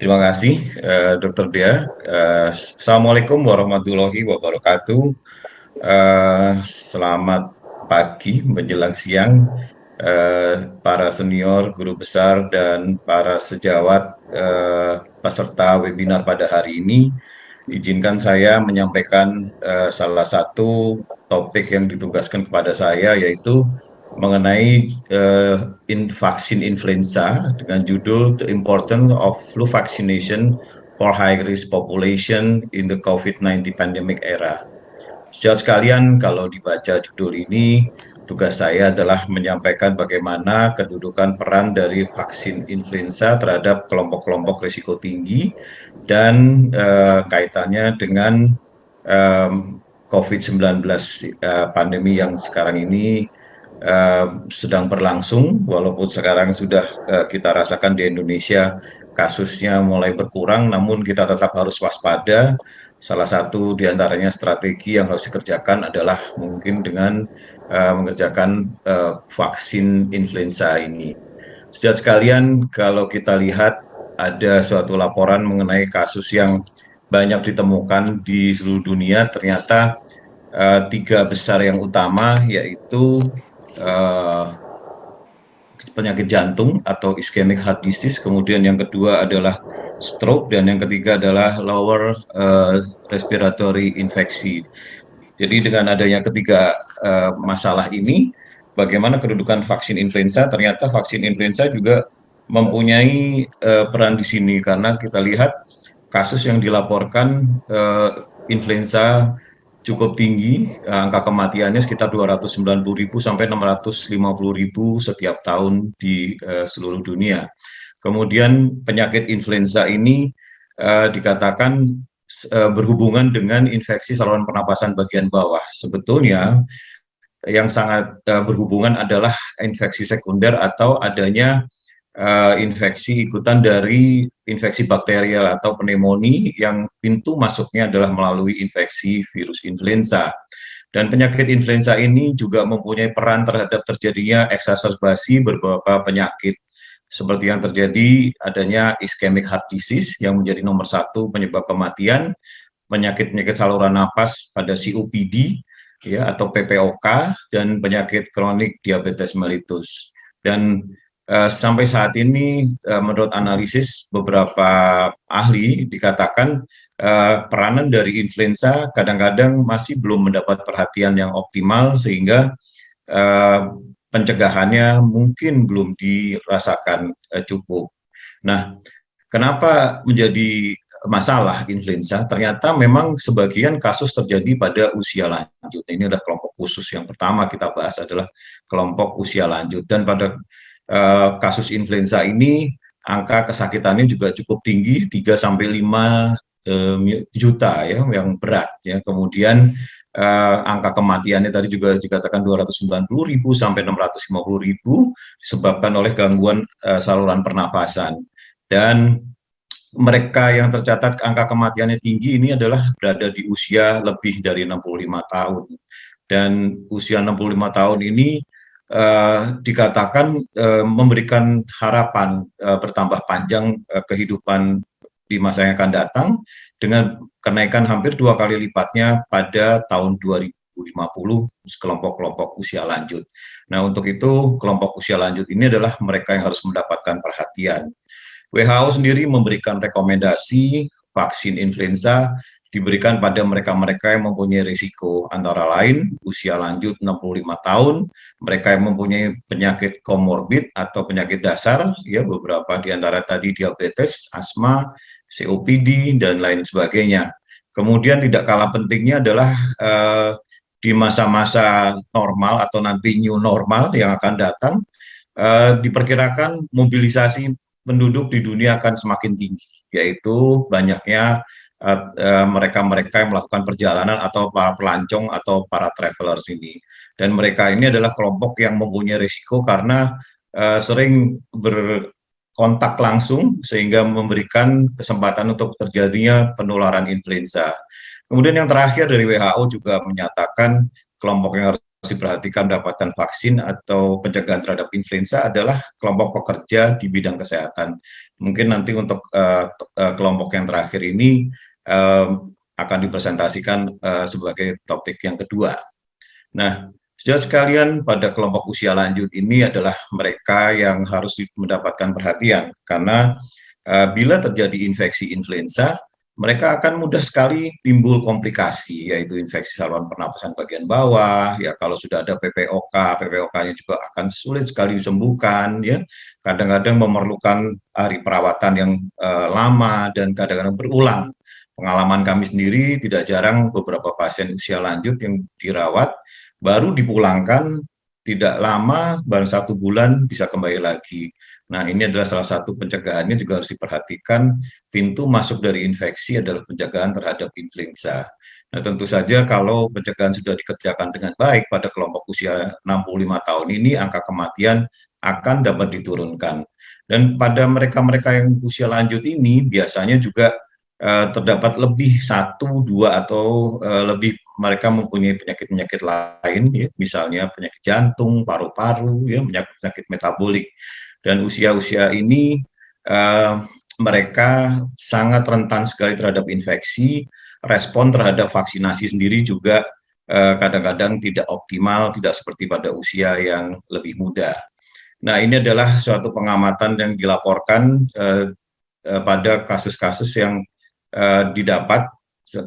Terima kasih, Dr. Dia. Assalamualaikum warahmatullahi wabarakatuh. Selamat pagi menjelang siang, para senior, guru besar, dan para sejawat peserta webinar pada hari ini. Izinkan saya menyampaikan salah satu topik yang ditugaskan kepada saya, yaitu mengenai vaksin influenza dengan judul The Importance of Flu Vaccination for High Risk Population in the COVID-19 Pandemic Era. Sejauh sekalian, kalau dibaca judul ini, tugas saya adalah menyampaikan bagaimana kedudukan peran dari vaksin influenza terhadap kelompok-kelompok risiko tinggi dan kaitannya dengan COVID-19 pandemi yang sekarang ini sedang berlangsung, walaupun sekarang sudah kita rasakan di Indonesia kasusnya mulai berkurang, namun kita tetap harus waspada. Salah satu diantaranya strategi yang harus dikerjakan adalah mungkin dengan mengerjakan vaksin influenza ini. Sejak sekalian, kalau kita lihat ada suatu laporan mengenai kasus yang banyak ditemukan di seluruh dunia, ternyata tiga besar yang utama, yaitu penyakit jantung atau ischemic heart disease, kemudian yang kedua adalah stroke, dan yang ketiga adalah lower respiratory infeksi. Jadi dengan adanya ketiga masalah ini, bagaimana kedudukan vaksin influenza? Ternyata vaksin influenza juga mempunyai peran di sini, karena kita lihat kasus yang dilaporkan influenza cukup tinggi, angka kematiannya sekitar 290.000 sampai 650.000 setiap tahun di seluruh dunia. Kemudian penyakit influenza ini dikatakan berhubungan dengan infeksi saluran pernapasan bagian bawah. Sebetulnya yang sangat berhubungan adalah infeksi sekunder atau adanya infeksi ikutan dari infeksi bakterial atau pneumonia yang pintu masuknya adalah melalui infeksi virus influenza. Dan penyakit influenza ini juga mempunyai peran terhadap terjadinya eksaserbasi beberapa penyakit, seperti yang terjadi adanya ischemic heart disease yang menjadi nomor satu penyebab kematian, penyakit-penyakit saluran napas pada COPD ya atau PPOK, dan penyakit kronik diabetes mellitus. Dan sampai saat ini menurut analisis beberapa ahli dikatakan peranan dari influenza kadang-kadang masih belum mendapat perhatian yang optimal, sehingga pencegahannya mungkin belum dirasakan cukup. Nah, kenapa menjadi masalah influenza? Ternyata memang sebagian kasus terjadi pada usia lanjut. Ini adalah kelompok khusus yang pertama kita bahas, adalah kelompok usia lanjut. Dan pada kasus influenza ini angka kesakitannya juga cukup tinggi, 3 sampai 5 juta ya yang berat ya. Kemudian angka kematiannya tadi juga dikatakan 290.000 sampai 650.000 disebabkan oleh gangguan saluran pernafasan. Dan mereka yang tercatat angka kematiannya tinggi ini adalah berada di usia lebih dari 65 tahun. Dan usia 65 tahun ini dikatakan memberikan harapan bertambah panjang kehidupan di masa yang akan datang, dengan kenaikan hampir 2 kali lipatnya pada tahun 2050 kelompok-kelompok usia lanjut. Nah, untuk itu kelompok usia lanjut ini adalah mereka yang harus mendapatkan perhatian. WHO sendiri memberikan rekomendasi vaksin influenza diberikan pada mereka-mereka yang mempunyai risiko, antara lain usia lanjut 65 tahun, mereka yang mempunyai penyakit komorbid atau penyakit dasar, ya beberapa di antara tadi diabetes, asma, COPD, dan lain sebagainya. Kemudian tidak kalah pentingnya adalah di masa-masa normal atau nanti new normal yang akan datang, diperkirakan mobilisasi penduduk di dunia akan semakin tinggi, yaitu banyaknya mereka-mereka yang melakukan perjalanan atau para pelancong atau para travelers ini. Dan mereka ini adalah kelompok yang mempunyai risiko karena sering berkontak langsung, sehingga memberikan kesempatan untuk terjadinya penularan influenza. Kemudian yang terakhir dari WHO juga menyatakan kelompok yang harus diperhatikan mendapatkan vaksin atau pencegahan terhadap influenza adalah kelompok pekerja di bidang kesehatan. Mungkin nanti untuk kelompok yang terakhir ini akan dipresentasikan sebagai topik yang kedua. Nah, saudara sekalian, pada kelompok usia lanjut ini adalah mereka yang harus mendapatkan perhatian karena bila terjadi infeksi influenza, mereka akan mudah sekali timbul komplikasi, yaitu infeksi saluran pernapasan bagian bawah. Ya, kalau sudah ada PPOK, PPOK-nya juga akan sulit sekali disembuhkan. Ya, kadang-kadang memerlukan hari perawatan yang lama dan kadang-kadang berulang. Pengalaman kami sendiri tidak jarang beberapa pasien usia lanjut yang dirawat baru dipulangkan tidak lama, baru 1 bulan bisa kembali lagi. Nah, ini adalah salah satu pencegahannya juga harus diperhatikan. Pintu masuk dari infeksi adalah pencegahan terhadap influenza. Nah, tentu saja kalau pencegahan sudah dikerjakan dengan baik pada kelompok usia 65 tahun ini, angka kematian akan dapat diturunkan. Dan pada mereka-mereka yang usia lanjut ini biasanya juga terdapat lebih 1, 2 atau lebih mereka mempunyai penyakit-penyakit lain, ya, misalnya penyakit jantung, paru-paru, ya, penyakit-penyakit metabolik. Dan usia-usia ini mereka sangat rentan sekali terhadap infeksi, respon terhadap vaksinasi sendiri juga kadang-kadang tidak optimal, tidak seperti pada usia yang lebih muda. Nah, ini adalah suatu pengamatan yang dilaporkan pada kasus-kasus yang didapat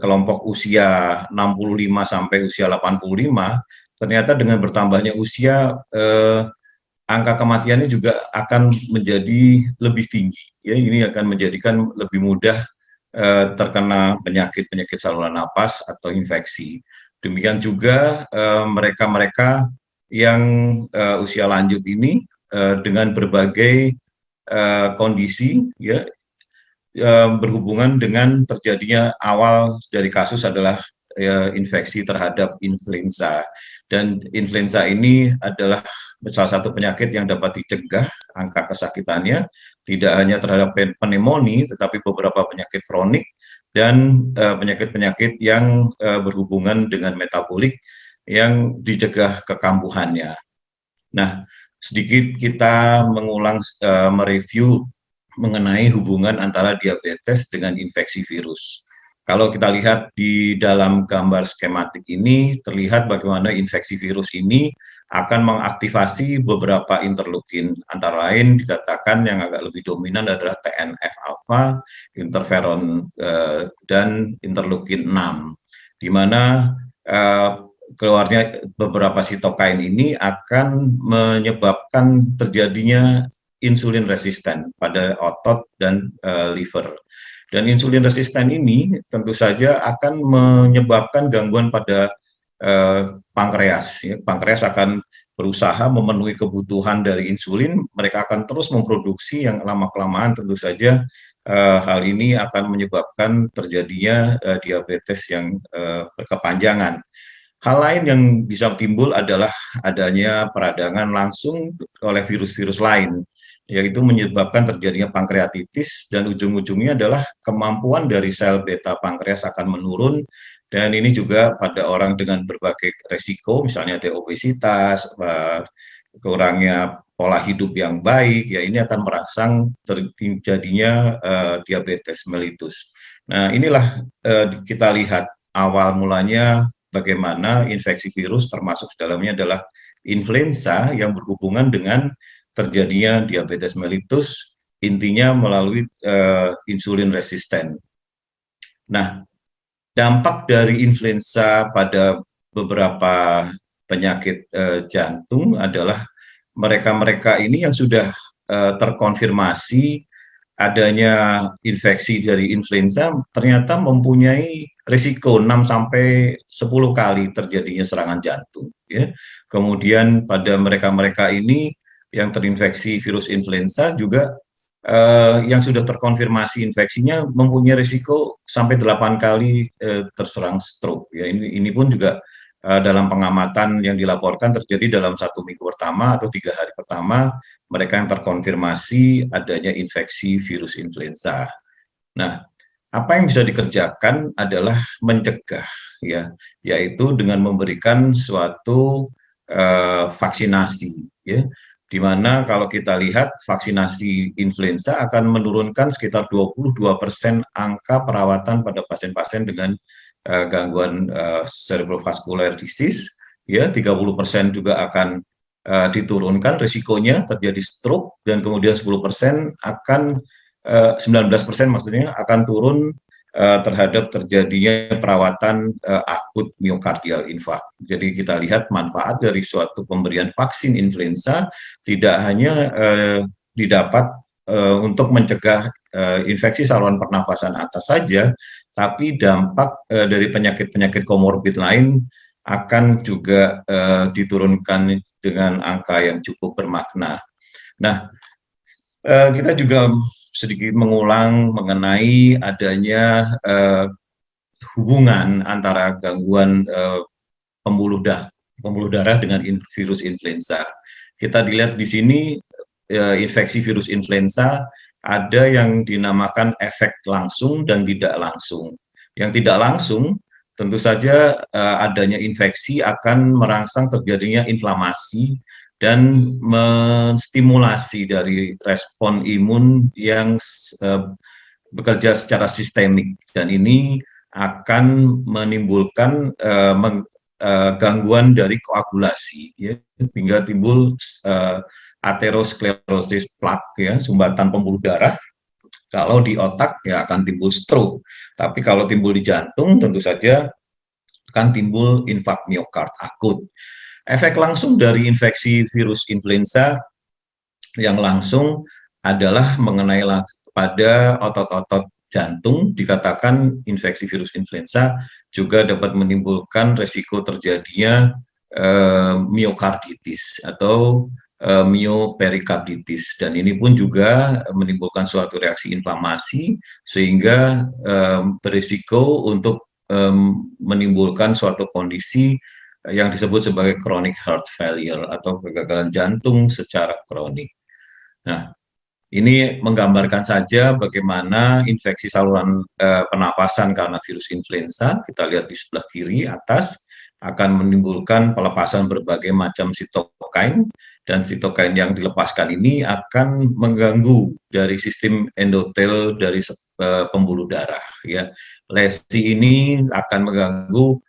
kelompok usia 65 sampai usia 85, ternyata dengan bertambahnya usia angka kematiannya juga akan menjadi lebih tinggi. Ya, ini akan menjadikan lebih mudah terkena penyakit-penyakit saluran napas atau infeksi. Demikian juga mereka-mereka yang usia lanjut ini dengan berbagai kondisi, ya, berhubungan dengan terjadinya awal dari kasus adalah infeksi terhadap influenza. Dan influenza ini adalah salah satu penyakit yang dapat dicegah angka kesakitannya, tidak hanya terhadap pneumonia, tetapi beberapa penyakit kronik dan penyakit-penyakit yang berhubungan dengan metabolik yang dicegah kekambuhannya. Nah, sedikit kita mengulang, mereview mengenai hubungan antara diabetes dengan infeksi virus. Kalau kita lihat di dalam gambar skematik ini, terlihat bagaimana infeksi virus ini akan mengaktifasi beberapa interleukin. Antara lain dikatakan yang agak lebih dominan adalah TNF-alpha, interferon, dan interleukin 6, di mana keluarnya beberapa sitokain ini akan menyebabkan terjadinya insulin resisten pada otot dan liver. Dan insulin resisten ini tentu saja akan menyebabkan gangguan pada pankreas. Ya. Pankreas akan berusaha memenuhi kebutuhan dari insulin, mereka akan terus memproduksi yang lama-kelamaan tentu saja hal ini akan menyebabkan terjadinya diabetes yang berkepanjangan. Hal lain yang bisa timbul adalah adanya peradangan langsung oleh virus-virus lain, yaitu menyebabkan terjadinya pankreatitis dan ujung-ujungnya adalah kemampuan dari sel beta pankreas akan menurun, dan ini juga pada orang dengan berbagai resiko, misalnya ada obesitas, kurangnya pola hidup yang baik, ya ini akan merangsang terjadinya diabetes mellitus. Nah, inilah kita lihat awal mulanya bagaimana infeksi virus termasuk dalamnya adalah influenza yang berhubungan dengan terjadinya diabetes mellitus, intinya melalui insulin resisten. Nah, dampak dari influenza pada beberapa penyakit jantung adalah mereka-mereka ini yang sudah terkonfirmasi adanya infeksi dari influenza ternyata mempunyai risiko 6 sampai 10 kali terjadinya serangan jantung, ya. Kemudian pada mereka-mereka ini yang terinfeksi virus influenza juga yang sudah terkonfirmasi infeksinya mempunyai risiko sampai 8 kali terserang stroke, ya. Ini pun juga dalam pengamatan yang dilaporkan terjadi dalam 1 minggu pertama atau 3 hari pertama mereka yang terkonfirmasi adanya infeksi virus influenza. Nah, apa yang bisa dikerjakan adalah mencegah, ya, yaitu dengan memberikan suatu vaksinasi, ya. di mana kalau kita lihat vaksinasi influenza akan menurunkan sekitar 22% angka perawatan pada pasien-pasien dengan gangguan cerebrovascular disease, ya 30% juga akan diturunkan risikonya terjadi stroke, dan kemudian 10% akan 19% maksudnya akan turun terhadap terjadinya perawatan akut miokardial infark. Jadi kita lihat manfaat dari suatu pemberian vaksin influenza tidak hanya didapat untuk mencegah infeksi saluran pernapasan atas saja, tapi dampak dari penyakit-penyakit komorbid lain akan juga diturunkan dengan angka yang cukup bermakna. Nah, kita juga sedikit mengulang mengenai adanya hubungan antara gangguan pembuluh darah dengan virus influenza. Kita dilihat di sini infeksi virus influenza ada yang dinamakan efek langsung dan tidak langsung. Yang tidak langsung tentu saja adanya infeksi akan merangsang terjadinya inflamasi dan menstimulasi dari respon imun yang bekerja secara sistemik, dan ini akan menimbulkan gangguan dari koagulasi, ya, sehingga timbul aterosklerosis plak, ya, sumbatan pembuluh darah. Kalau di otak ya akan timbul stroke, tapi kalau timbul di jantung tentu saja akan timbul infark miokard akut. Efek langsung dari infeksi virus influenza yang langsung adalah mengenai pada otot-otot jantung. Dikatakan infeksi virus influenza juga dapat menimbulkan resiko terjadinya miokarditis atau mioperikarditis, dan ini pun juga menimbulkan suatu reaksi inflamasi sehingga berisiko untuk menimbulkan suatu kondisi yang disebut sebagai chronic heart failure atau kegagalan jantung secara kronik. Nah, ini menggambarkan saja bagaimana infeksi saluran pernapasan karena virus influenza, kita lihat di sebelah kiri atas, akan menimbulkan pelepasan berbagai macam sitokain, dan sitokain yang dilepaskan ini akan mengganggu dari sistem endotel dari pembuluh darah. Ya, lesi ini akan mengganggu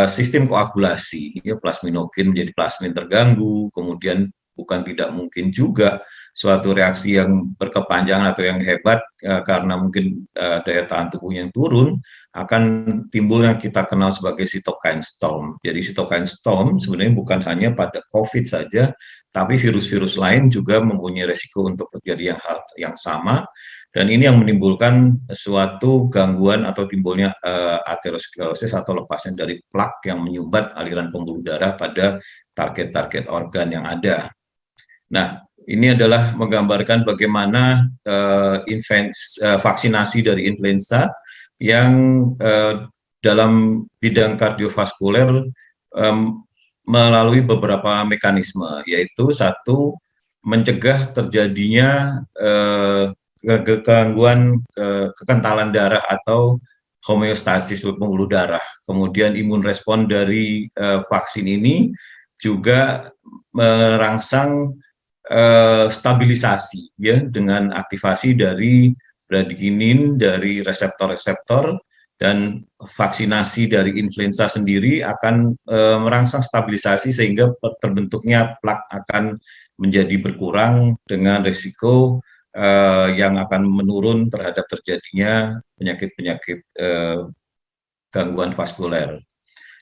sistem koagulasi, ya, plasminogen menjadi plasmin terganggu, kemudian bukan tidak mungkin juga suatu reaksi yang berkepanjangan atau yang hebat karena mungkin daya tahan tubuh yang turun, akan timbul yang kita kenal sebagai cytokine storm. Jadi cytokine storm sebenarnya bukan hanya pada COVID saja, tapi virus-virus lain juga mempunyai resiko untuk terjadi hal yang sama, dan ini yang menimbulkan suatu gangguan atau timbulnya aterosklerosis atau lepasan dari plak yang menyumbat aliran pembuluh darah pada target-target organ yang ada. Nah, ini adalah menggambarkan bagaimana vaksinasi dari influenza yang dalam bidang kardiovaskuler melalui beberapa mekanisme, yaitu satu, mencegah terjadinya gangguan kekentalan darah atau homeostasis pembuluh darah. Kemudian imun respon dari vaksin ini juga merangsang stabilisasi, ya, dengan aktivasi dari bradikinin dari reseptor-reseptor, dan vaksinasi dari influenza sendiri akan merangsang stabilisasi sehingga terbentuknya plak akan menjadi berkurang dengan risiko yang akan menurun terhadap terjadinya penyakit-penyakit gangguan vaskuler.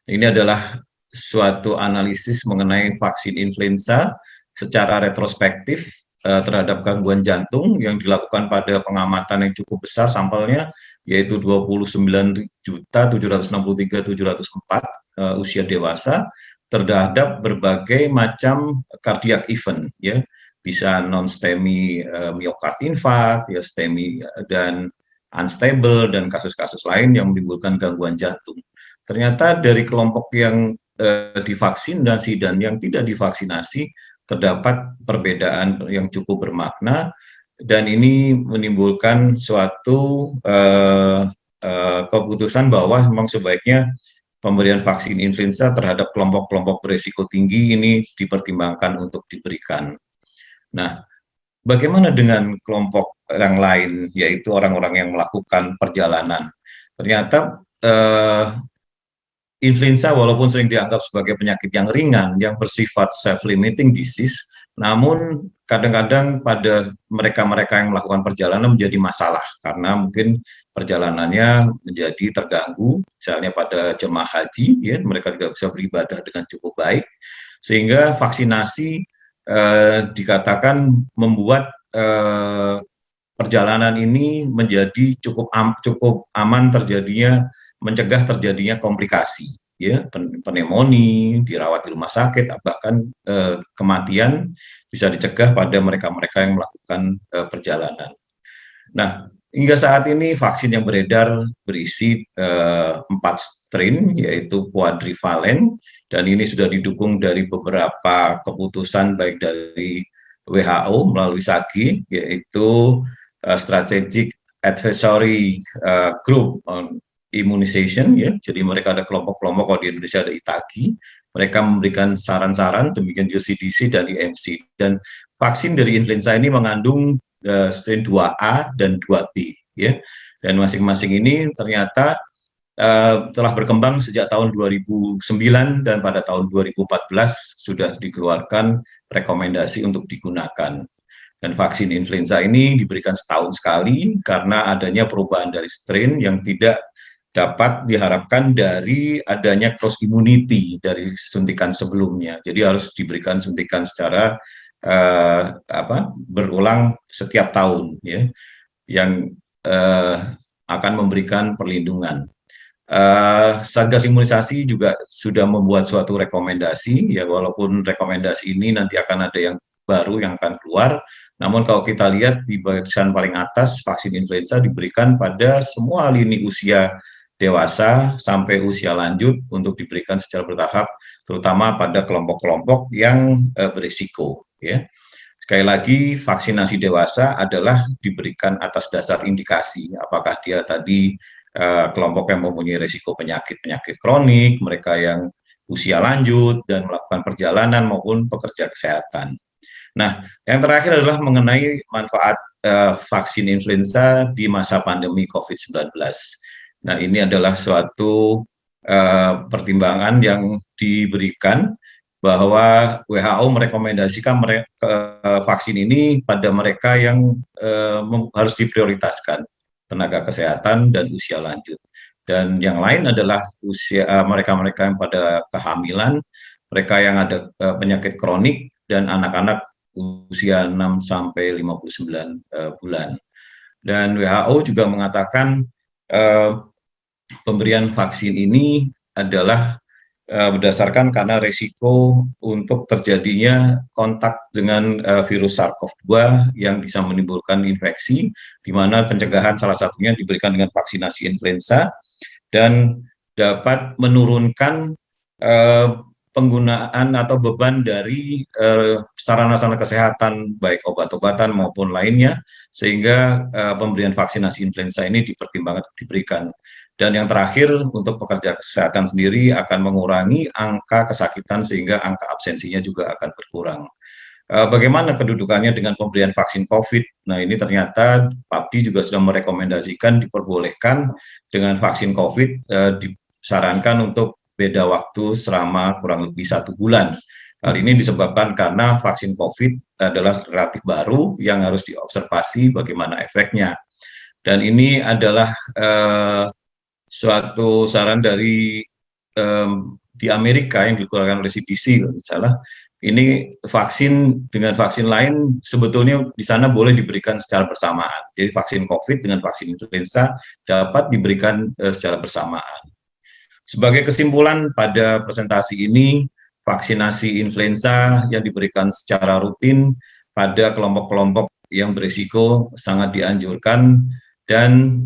Ini adalah suatu analisis mengenai vaksin influenza secara retrospektif terhadap gangguan jantung yang dilakukan pada pengamatan yang cukup besar sampelnya, yaitu 29.763.704 usia dewasa terhadap berbagai macam cardiac event, ya, bisa non-STEMI myocard infarct, ya, STEMI dan unstable, dan kasus-kasus lain yang menimbulkan gangguan jantung. Ternyata dari kelompok yang divaksin dan yang tidak divaksinasi terdapat perbedaan yang cukup bermakna, dan ini menimbulkan suatu keputusan bahwa memang sebaiknya pemberian vaksin influenza terhadap kelompok-kelompok berisiko tinggi ini dipertimbangkan untuk diberikan. Nah, bagaimana dengan kelompok yang lain, yaitu orang-orang yang melakukan perjalanan? Ternyata influenza walaupun sering dianggap sebagai penyakit yang ringan, yang bersifat self-limiting disease, namun kadang-kadang pada mereka-mereka yang melakukan perjalanan menjadi masalah karena mungkin perjalanannya menjadi terganggu, misalnya pada jemaah haji, ya mereka tidak bisa beribadah dengan cukup baik, sehingga vaksinasi dikatakan membuat perjalanan ini menjadi cukup aman terjadinya, mencegah terjadinya komplikasi, ya pneumonia, dirawat di rumah sakit, bahkan kematian bisa dicegah pada mereka-mereka yang melakukan perjalanan. Nah, hingga saat ini vaksin yang beredar berisi 4 strain, yaitu quadrivalent, dan ini sudah didukung dari beberapa keputusan baik dari WHO melalui SAGI, yaitu Strategic Advisory Group on Immunization, ya. Jadi mereka ada kelompok-kelompok, kalau di Indonesia ada ITAGI, mereka memberikan saran-saran, demikian juga CDC dan IMC. Dan vaksin dari influenza ini mengandung strain 2A dan 2B, ya. Dan masing-masing ini ternyata telah berkembang sejak tahun 2009 dan pada tahun 2014 sudah dikeluarkan rekomendasi untuk digunakan. Dan vaksin influenza ini diberikan setahun sekali karena adanya perubahan dari strain yang tidak dapat diharapkan dari adanya cross immunity dari suntikan sebelumnya. Jadi harus diberikan suntikan secara berulang setiap tahun, ya, yang akan memberikan perlindungan. Satgas Imunisasi juga sudah membuat suatu rekomendasi, ya walaupun rekomendasi ini nanti akan ada yang baru yang akan keluar, namun kalau kita lihat di bagian paling atas, vaksin influenza diberikan pada semua lini usia dewasa sampai usia lanjut untuk diberikan secara bertahap, terutama pada kelompok-kelompok yang berisiko, ya. Sekali lagi, vaksinasi dewasa adalah diberikan atas dasar indikasi, apakah dia tadi kelompok yang mempunyai risiko penyakit-penyakit kronik, mereka yang usia lanjut dan melakukan perjalanan maupun pekerja kesehatan. Nah, yang terakhir adalah mengenai manfaat vaksin influenza di masa pandemi COVID-19. Nah, ini adalah suatu pertimbangan yang diberikan bahwa WHO merekomendasikan vaksin ini pada mereka yang harus diprioritaskan, tenaga kesehatan dan usia lanjut. Dan yang lain adalah usia mereka-mereka yang pada kehamilan, mereka yang ada penyakit kronik, dan anak-anak usia 6 sampai 59 bulan. Dan WHO juga mengatakan pemberian vaksin ini adalah berdasarkan karena risiko untuk terjadinya kontak dengan virus SARS-CoV-2 yang bisa menimbulkan infeksi, di mana pencegahan salah satunya diberikan dengan vaksinasi influenza dan dapat menurunkan penggunaan atau beban dari sarana-sarana kesehatan, baik obat-obatan maupun lainnya, sehingga pemberian vaksinasi influenza ini dipertimbangkan untuk diberikan. Dan yang terakhir, untuk pekerja kesehatan sendiri akan mengurangi angka kesakitan sehingga angka absensinya juga akan berkurang. Bagaimana kedudukannya dengan pemberian vaksin COVID? Nah, ini ternyata PABDI juga sudah merekomendasikan diperbolehkan dengan vaksin COVID, disarankan untuk beda waktu selama kurang lebih 1 bulan. Hal ini disebabkan karena vaksin COVID adalah relatif baru yang harus diobservasi bagaimana efeknya. Dan ini adalah suatu saran dari di Amerika yang dikeluarkan oleh CDC, misalnya ini vaksin dengan vaksin lain sebetulnya di sana boleh diberikan secara bersamaan. Jadi vaksin COVID dengan vaksin influenza dapat diberikan secara bersamaan. Sebagai kesimpulan pada presentasi ini, vaksinasi influenza yang diberikan secara rutin pada kelompok-kelompok yang berisiko sangat dianjurkan dan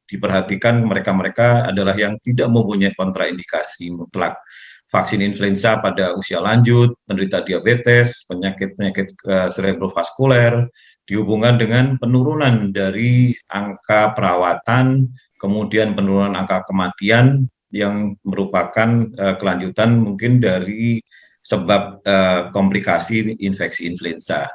diperhatikan mereka-mereka adalah yang tidak mempunyai kontraindikasi mutlak. Vaksin influenza pada usia lanjut, penderita diabetes, penyakit-penyakit cerebrovaskuler, dihubungkan dengan penurunan dari angka perawatan, kemudian penurunan angka kematian yang merupakan kelanjutan mungkin dari sebab komplikasi infeksi influenza.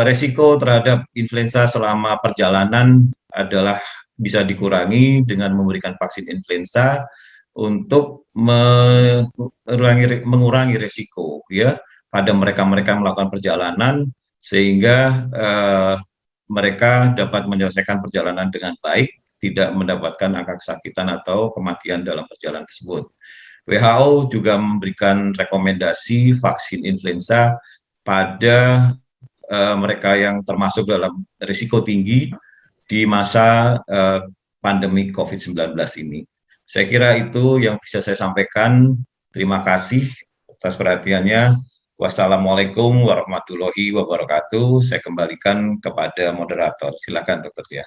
Resiko terhadap influenza selama perjalanan adalah bisa dikurangi dengan memberikan vaksin influenza untuk mengurangi resiko ya pada mereka-mereka melakukan perjalanan sehingga mereka dapat menyelesaikan perjalanan dengan baik, tidak mendapatkan angka kesakitan atau kematian dalam perjalanan tersebut. WHO juga memberikan rekomendasi vaksin influenza pada mereka yang termasuk dalam risiko tinggi di masa pandemi COVID-19 ini. Saya kira itu yang bisa saya sampaikan. Terima kasih atas perhatiannya. Wassalamualaikum warahmatullahi wabarakatuh. Saya kembalikan kepada moderator. Silakan, Dokter Tia.